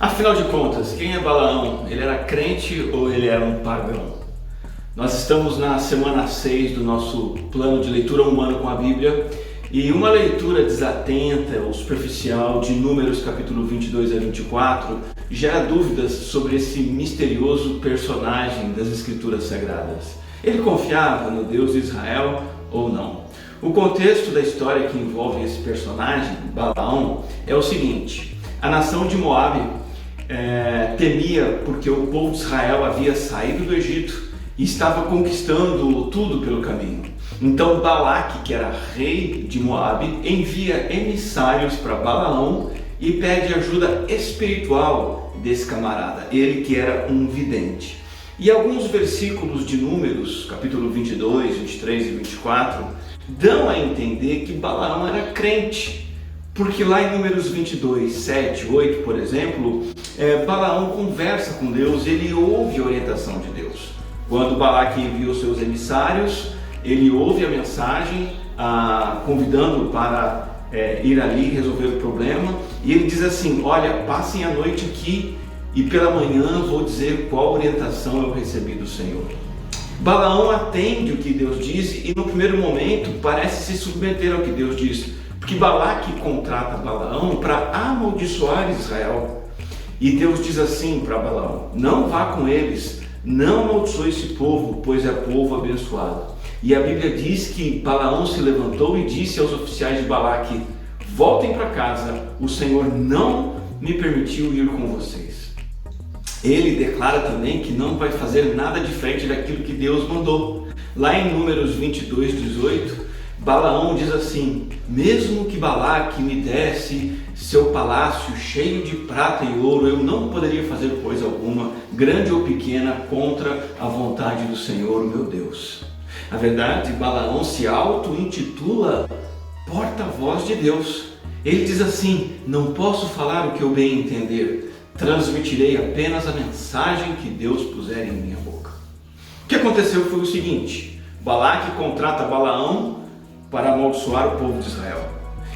Afinal de contas, quem é Balaão? Ele era crente ou ele era um pagão? Nós estamos na semana 6 do nosso plano de leitura humana com a Bíblia e uma leitura desatenta ou superficial de Números capítulo 22 a 24 gera dúvidas sobre esse misterioso personagem das Escrituras Sagradas. Ele confiava no Deus de Israel ou não? O contexto da história que envolve esse personagem, Balaão, é o seguinte: a nação de Moabe temia porque o povo de Israel havia saído do Egito e estava conquistando tudo pelo caminho. Então Balaque, que era rei de Moabe, envia emissários para Balaão e pede ajuda espiritual desse camarada, ele que era um vidente. E alguns versículos de Números, capítulo 22, 23 e 24, dão a entender que Balaão era crente. Porque lá em Números 22, 7, 8, por exemplo, Balaão conversa com Deus, ele ouve a orientação de Deus. Quando Balaque envia os seus emissários, ele ouve a mensagem, convidando para ir ali resolver o problema, e ele diz assim: olha, passem a noite aqui e pela manhã vou dizer qual orientação eu recebi do Senhor. Balaão atende o que Deus diz e no primeiro momento parece se submeter ao que Deus diz, porque Balaque contrata Balaão para amaldiçoar Israel. E Deus diz assim para Balaão: não vá com eles, não amaldiçoe esse povo, pois é povo abençoado. E a Bíblia diz que Balaão se levantou e disse aos oficiais de Balaque: voltem para casa, o Senhor não me permitiu ir com vocês. Ele declara também que não vai fazer nada diferente daquilo que Deus mandou. Lá em Números 22, 18, Balaão diz assim: mesmo que Balaque me desse seu palácio cheio de prata e ouro, eu não poderia fazer coisa alguma, grande ou pequena, contra a vontade do Senhor, meu Deus. Na verdade, Balaão se auto-intitula porta-voz de Deus. Ele diz assim: não posso falar o que eu bem entender, transmitirei apenas a mensagem que Deus puser em minha boca. O que aconteceu foi o seguinte: Balaque contrata Balaão para amaldiçoar o povo de Israel.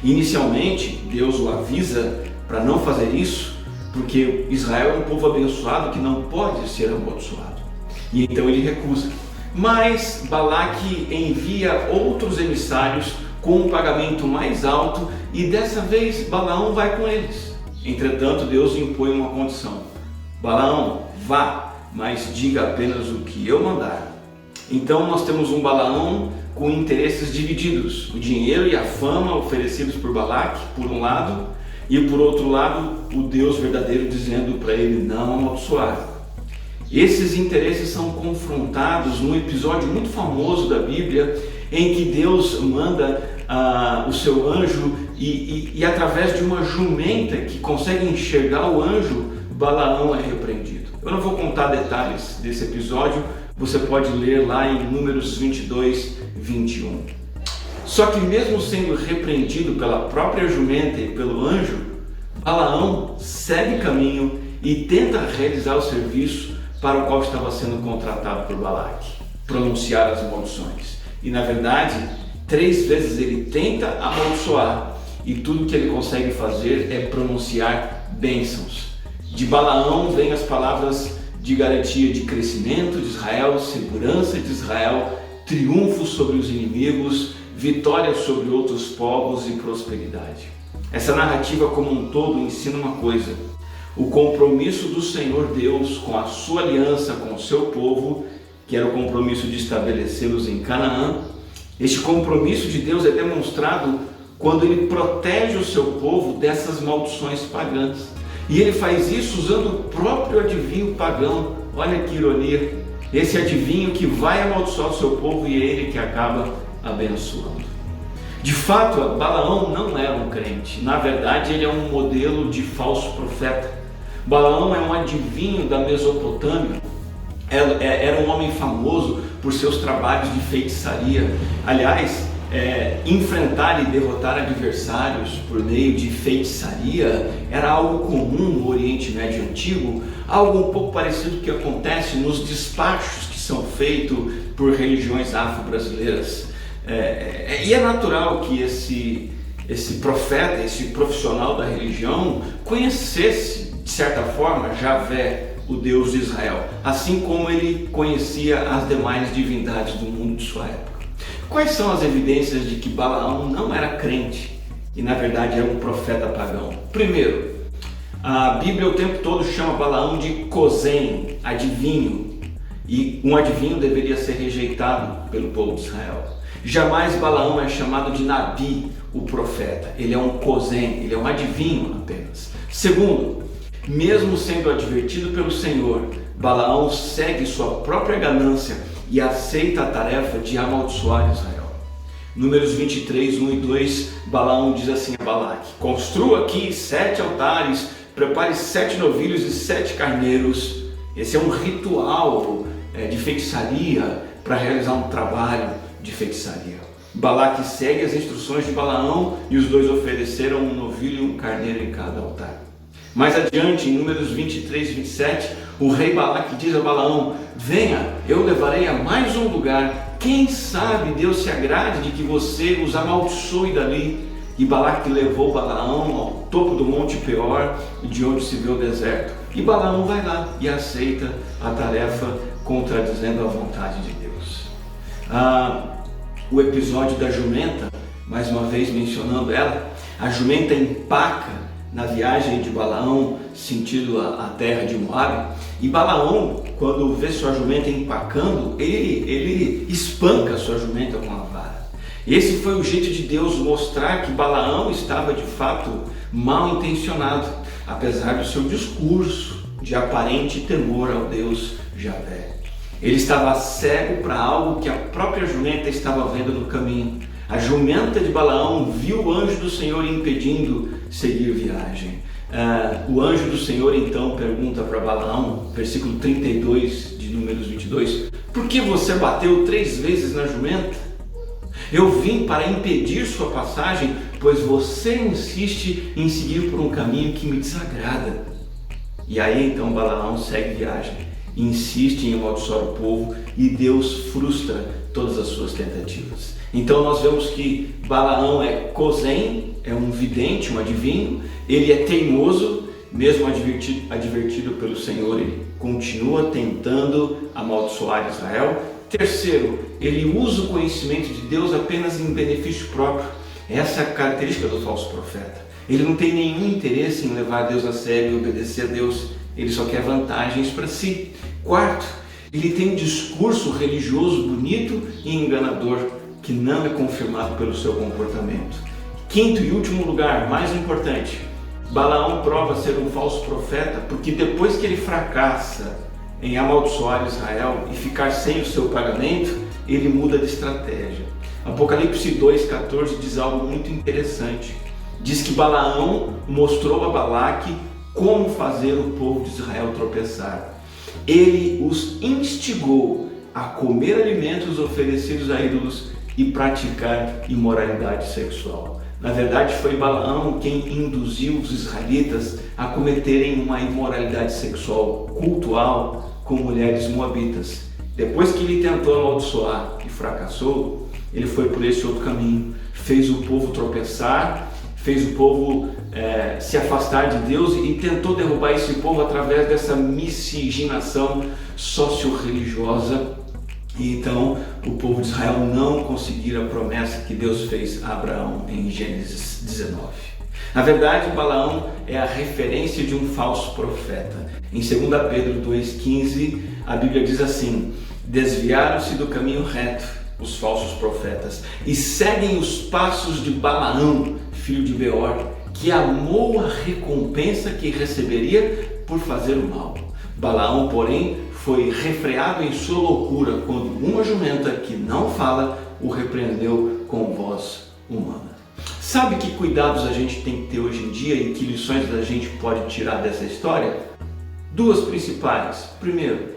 Inicialmente, Deus o avisa para não fazer isso, porque Israel é um povo abençoado que não pode ser amaldiçoado. E então ele recusa. Mas Balaque envia outros emissários com um pagamento mais alto e dessa vez Balaão vai com eles. Entretanto, Deus impõe uma condição: Balaão, vá, mas diga apenas o que eu mandar. Então nós temos um Balaão com interesses divididos: o dinheiro e a fama oferecidos por Balaque, por um lado, e por outro lado, o Deus verdadeiro dizendo para ele não amaldiçoar. Esses interesses são confrontados num episódio muito famoso da Bíblia, em que Deus manda o seu anjo e através de uma jumenta que consegue enxergar o anjo, Balaão é repreendido. Eu não vou contar detalhes desse episódio, você pode ler lá em Números 22, 21. Só que mesmo sendo repreendido pela própria jumenta e pelo anjo, Balaão segue caminho e tenta realizar o serviço para o qual estava sendo contratado por Balaque, pronunciar as maldições. E na verdade, 3 vezes ele tenta amaldiçoar e tudo que ele consegue fazer é pronunciar bênçãos. De Balaão vem as palavras de garantia de crescimento de Israel, segurança de Israel, triunfo sobre os inimigos, vitória sobre outros povos e prosperidade. Essa narrativa como um todo ensina uma coisa: o compromisso do Senhor Deus com a sua aliança com o seu povo, que era o compromisso de estabelecê-los em Canaã. Este compromisso de Deus é demonstrado quando ele protege o seu povo dessas maldições pagãs. E ele faz isso usando o próprio adivinho pagão. Olha que ironia! Esse adivinho que vai amaldiçoar o seu povo e é ele que acaba abençoando. De fato, Balaão não era um crente. Na verdade, ele é um modelo de falso profeta. Balaão é um adivinho da Mesopotâmia. Era um homem famoso por seus trabalhos de feitiçaria. Aliás, enfrentar e derrotar adversários por meio de feitiçaria era algo comum no Oriente Médio Antigo, algo um pouco parecido com o que acontece nos despachos que são feitos por religiões afro-brasileiras. E é natural que esse profeta, esse profissional da religião, conhecesse de certa forma, Javé, o Deus de Israel, assim como ele conhecia as demais divindades do mundo de sua época. Quais são as evidências de que Balaão não era crente e na verdade era um profeta pagão? Primeiro, a Bíblia o tempo todo chama Balaão de Cosém, adivinho, e um adivinho deveria ser rejeitado pelo povo de Israel. Jamais Balaão é chamado de Nabi, o profeta. Ele é um Cosém, ele é um adivinho apenas. Segundo, mesmo sendo advertido pelo Senhor, Balaão segue sua própria ganância e aceita a tarefa de amaldiçoar Israel. Números 23, 1 e 2, Balaão diz assim a Balaque: construa aqui 7 altares, prepare 7 novilhos e 7 carneiros. Esse é um ritual de feitiçaria para realizar um trabalho de feitiçaria. Balaque segue as instruções de Balaão e os dois ofereceram um novilho e um carneiro em cada altar. Mais adiante, em Números 23 e 27, o rei Balaque diz a Balaão: venha, eu levarei a mais um lugar. Quem sabe Deus se agrade de que você os amaldiçoe dali. E Balaque levou Balaão ao topo do Monte Peor, de onde se vê o deserto. E Balaão vai lá e aceita a tarefa, contradizendo a vontade de Deus. O episódio da jumenta, mais uma vez mencionando ela, a jumenta empaca na viagem de Balaão sentido a terra de Moabe, e Balaão, quando vê sua jumenta empacando, ele espanca sua jumenta com a vara. Esse foi o jeito de Deus mostrar que Balaão estava de fato mal intencionado, apesar do seu discurso de aparente temor ao Deus Javé. Ele estava cego para algo que a própria jumenta estava vendo no caminho. A jumenta de Balaão viu o anjo do Senhor impedindo seguir viagem. O anjo do Senhor então pergunta para Balaão, versículo 32 de Números 22, por que você bateu 3 vezes na jumenta? Eu vim para impedir sua passagem, pois você insiste em seguir por um caminho que me desagrada. E aí então Balaão segue viagem, insiste em amaldiçoar o povo e Deus frustra todas as suas tentativas. Então nós vemos que Balaão é Cosém, é um vidente, um adivinho, ele é teimoso, mesmo advertido pelo Senhor, ele continua tentando amaldiçoar Israel. Terceiro, ele usa o conhecimento de Deus apenas em benefício próprio. Essa é a característica do falso profeta. Ele não tem nenhum interesse em levar Deus a sério e obedecer a Deus, ele só quer vantagens para si. Quarto, ele tem um discurso religioso bonito e enganador, que não é confirmado pelo seu comportamento. Quinto e último lugar, mais importante, Balaão prova ser um falso profeta porque depois que ele fracassa em amaldiçoar Israel e ficar sem o seu pagamento, ele muda de estratégia. Apocalipse 2,14 diz algo muito interessante. Diz que Balaão mostrou a Balaque como fazer o povo de Israel tropeçar. Ele os instigou a comer alimentos oferecidos a ídolos e praticar imoralidade sexual. Na verdade, foi Balaão quem induziu os israelitas a cometerem uma imoralidade sexual cultual com mulheres moabitas. Depois que ele tentou amaldiçoar e fracassou, ele foi por esse outro caminho, fez o povo tropeçar, fez o povo se afastar de Deus e tentou derrubar esse povo através dessa miscigenação socio-religiosa. E então o povo de Israel não conseguiu a promessa que Deus fez a Abraão em Gênesis 19. Na verdade, Balaão é a referência de um falso profeta. Em 2 Pedro 2,15, a Bíblia diz assim: desviaram-se do caminho reto os falsos profetas e seguem os passos de Balaão, filho de Beor, que amou a recompensa que receberia por fazer o mal. Balaão, porém, foi refreado em sua loucura quando uma jumenta que não fala o repreendeu com voz humana. Sabe que cuidados a gente tem que ter hoje em dia e que lições a gente pode tirar dessa história? 2 principais. Primeiro,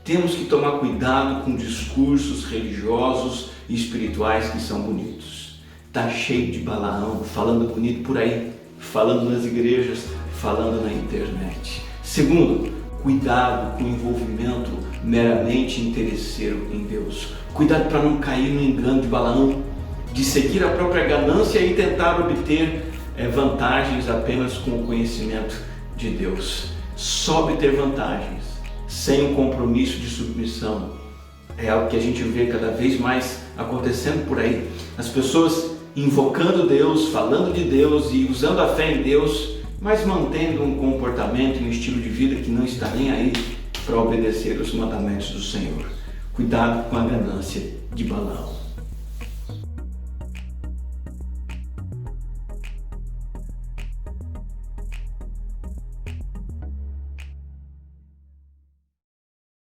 temos que tomar cuidado com discursos religiosos e espirituais que são bonitos. Está cheio de Balaão falando bonito por aí, falando nas igrejas, falando na internet. Segundo, cuidado com o envolvimento meramente interesseiro em Deus. Cuidado para não cair no engano de Balaão, de seguir a própria ganância e tentar obter vantagens apenas com o conhecimento de Deus. só obter vantagens, sem um compromisso de submissão. É algo que a gente vê cada vez mais acontecendo por aí. As pessoas invocando Deus, falando de Deus e usando a fé em Deus, mas mantendo um comportamento e um estilo de vida que não está nem aí para obedecer os mandamentos do Senhor. Cuidado com a ganância de Balaão.